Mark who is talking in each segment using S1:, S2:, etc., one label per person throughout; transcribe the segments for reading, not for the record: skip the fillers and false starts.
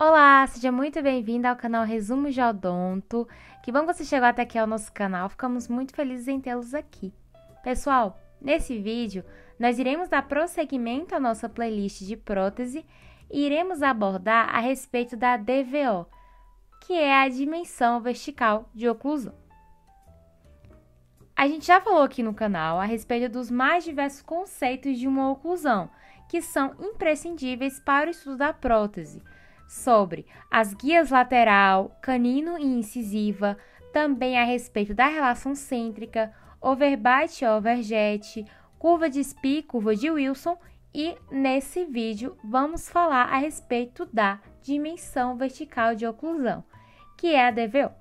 S1: Olá, seja muito bem-vinda ao canal Resumos de Odonto. Que bom que você chegou até aqui ao nosso canal, ficamos muito felizes em tê-los aqui. Pessoal, nesse vídeo, nós iremos dar prosseguimento à nossa playlist de prótese e iremos abordar a respeito da DVO, que é a dimensão vertical de oclusão. A gente já falou aqui no canal a respeito dos mais diversos conceitos de uma oclusão, que são imprescindíveis para o estudo da prótese, sobre as guias lateral, canino e incisiva, também a respeito da relação cêntrica, overbite e overjet, curva de Spee, curva de Wilson, e nesse vídeo vamos falar a respeito da dimensão vertical de oclusão, que é a DVO.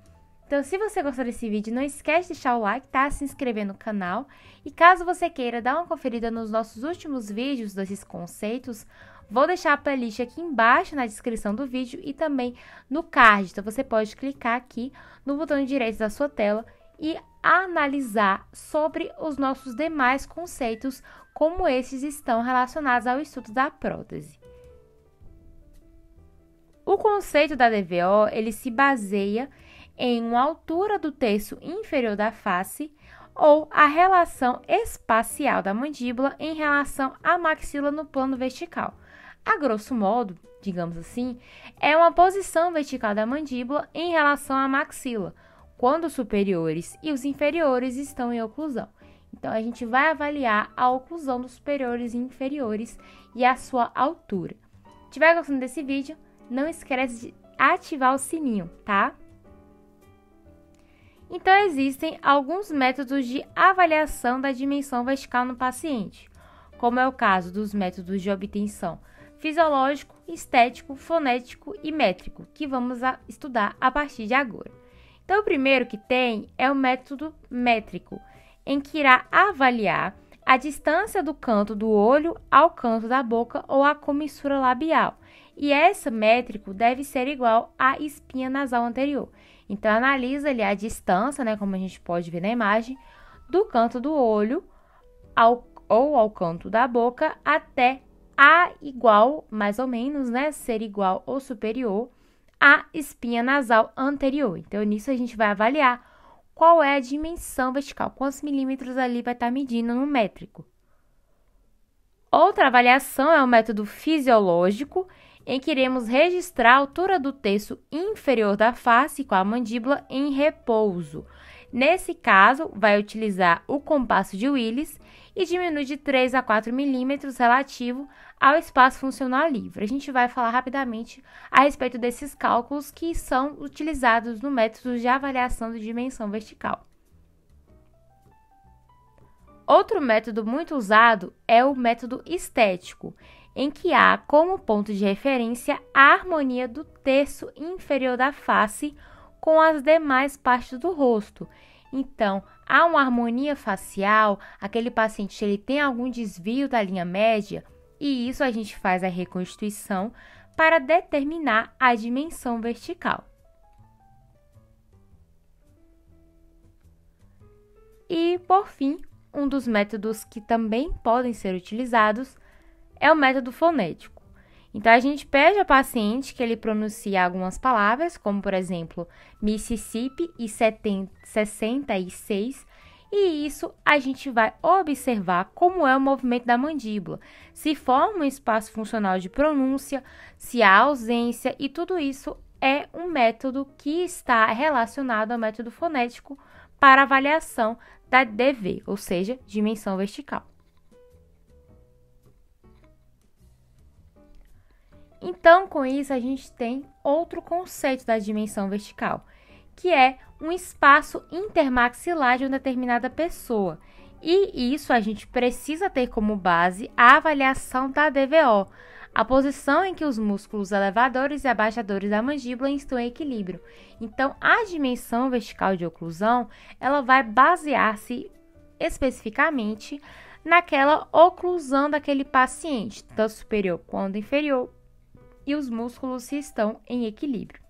S1: Então, se você gostou desse vídeo, não esquece de deixar o like, tá? Se inscrever no canal. E caso você queira dar uma conferida nos nossos últimos vídeos desses conceitos, vou deixar a playlist aqui embaixo na descrição do vídeo e também no card. Então, você pode clicar aqui no botão direito da sua tela e analisar sobre os nossos demais conceitos, como esses estão relacionados ao estudo da prótese. O conceito da DVO, ele se baseia em uma altura do terço inferior da face ou a relação espacial da mandíbula em relação à maxila no plano vertical. A grosso modo, digamos assim, é uma posição vertical da mandíbula em relação à maxila, quando os superiores e os inferiores estão em oclusão. Então, a gente vai avaliar a oclusão dos superiores e inferiores e a sua altura. Se estiver gostando desse vídeo, não esquece de ativar o sininho, tá? Então, existem alguns métodos de avaliação da dimensão vertical no paciente, como é o caso dos métodos de obtenção fisiológico, estético, fonético e métrico, que vamos estudar a partir de agora. Então, o primeiro que tem é o método métrico, em que irá avaliar a distância do canto do olho ao canto da boca ou à comissura labial. E esse métrico deve ser igual à espinha nasal anterior. Então, analisa ali a distância, né, como a gente pode ver na imagem, do canto do olho ao canto da boca até a igual, mais ou menos, né, ser igual ou superior à espinha nasal anterior. Então, nisso a gente vai avaliar qual é a dimensão vertical, quantos milímetros ali vai estar medindo no métrico. Outra avaliação é o método fisiológico, em que iremos registrar a altura do terço inferior da face com a mandíbula em repouso. Nesse caso, vai utilizar o compasso de Willis e diminui de 3 a 4 milímetros relativo ao espaço funcional livre. A gente vai falar rapidamente a respeito desses cálculos que são utilizados no método de avaliação de dimensão vertical. Outro método muito usado é o método estético, em que há como ponto de referência a harmonia do terço inferior da face com as demais partes do rosto. Então, há uma harmonia facial, aquele paciente ele tem algum desvio da linha média, e isso a gente faz a reconstituição para determinar a dimensão vertical. E, por fim, um dos métodos que também podem ser utilizados é o método fonético. Então, a gente pede ao paciente que ele pronuncie algumas palavras, como, por exemplo, Mississippi e 66, e isso a gente vai observar como é o movimento da mandíbula, se forma um espaço funcional de pronúncia, se há ausência, e tudo isso é um método que está relacionado ao método fonético para avaliação da DV, ou seja, dimensão vertical. Então, com isso, a gente tem outro conceito da dimensão vertical, que é um espaço intermaxilar de uma determinada pessoa. E isso a gente precisa ter como base a avaliação da DVO, a posição em que os músculos elevadores e abaixadores da mandíbula estão em equilíbrio. Então, a dimensão vertical de oclusão, ela vai basear-se especificamente naquela oclusão daquele paciente, tanto superior quanto inferior, e os músculos se estão em equilíbrio.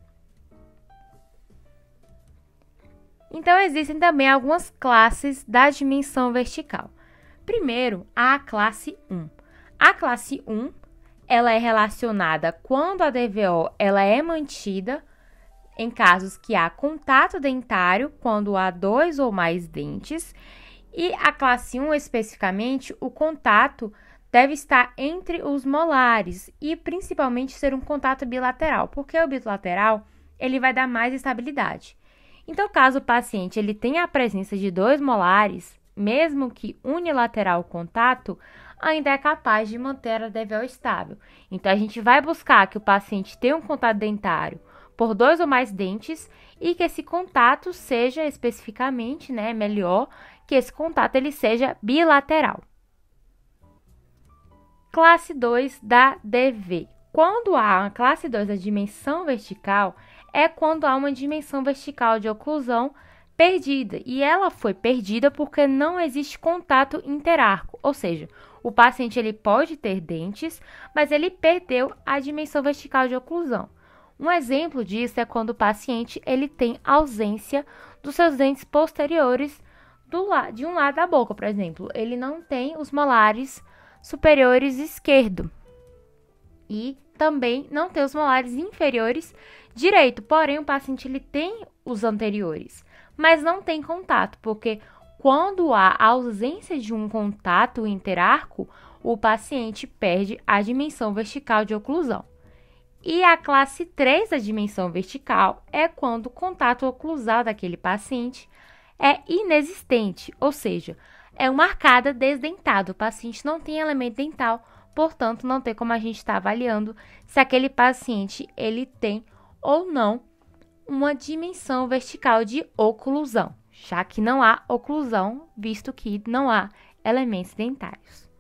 S1: Então, existem também algumas classes da dimensão vertical. Primeiro, a classe 1. A classe 1 ela é relacionada quando a DVO ela é mantida em casos que há contato dentário, quando há 2 ou mais dentes, e a classe 1 especificamente, o contato deve estar entre os molares e principalmente ser um contato bilateral, porque o bilateral ele vai dar mais estabilidade. Então, caso o paciente ele tenha a presença de 2 molares, mesmo que unilateral o contato, ainda é capaz de manter a DVO estável. Então, a gente vai buscar que o paciente tenha um contato dentário por 2 ou mais dentes e que esse contato seja especificamente, melhor que esse contato ele seja bilateral. Classe 2 da DV. Quando há uma classe 2 da dimensão vertical, é quando há uma dimensão vertical de oclusão perdida. E ela foi perdida porque não existe contato interarco, ou seja, o paciente ele pode ter dentes, mas ele perdeu a dimensão vertical de oclusão. Um exemplo disso é quando o paciente ele tem ausência dos seus dentes posteriores de um lado da boca, por exemplo. Ele não tem os molares superiores esquerdo e também não tem os molares inferiores direito. Porém, o paciente ele tem os anteriores, mas não tem contato, porque quando há ausência de um contato interarco, o paciente perde a dimensão vertical de oclusão. E a classe 3 da dimensão vertical é quando o contato oclusal daquele paciente é inexistente, ou seja, é uma arcada desdentada. O paciente não tem elemento dental, portanto, não tem como a gente estar avaliando se aquele paciente ele tem ou não uma dimensão vertical de oclusão, já que não há oclusão, visto que não há elementos dentários.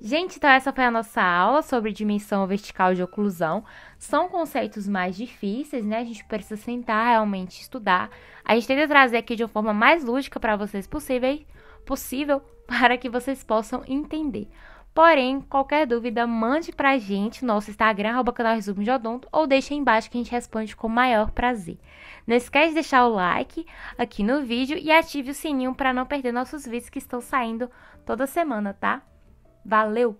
S1: Gente, então essa foi a nossa aula sobre dimensão vertical de oclusão. São conceitos mais difíceis, A gente precisa sentar realmente estudar. A gente tenta trazer aqui de uma forma mais lúdica para vocês possível para que vocês possam entender. Porém, qualquer dúvida, mande pra gente no nosso Instagram, @canal Resumo de Odonto, ou deixa aí embaixo que a gente responde com o maior prazer. Não esquece de deixar o like aqui no vídeo e ative o sininho para não perder nossos vídeos que estão saindo toda semana, tá? Valeu!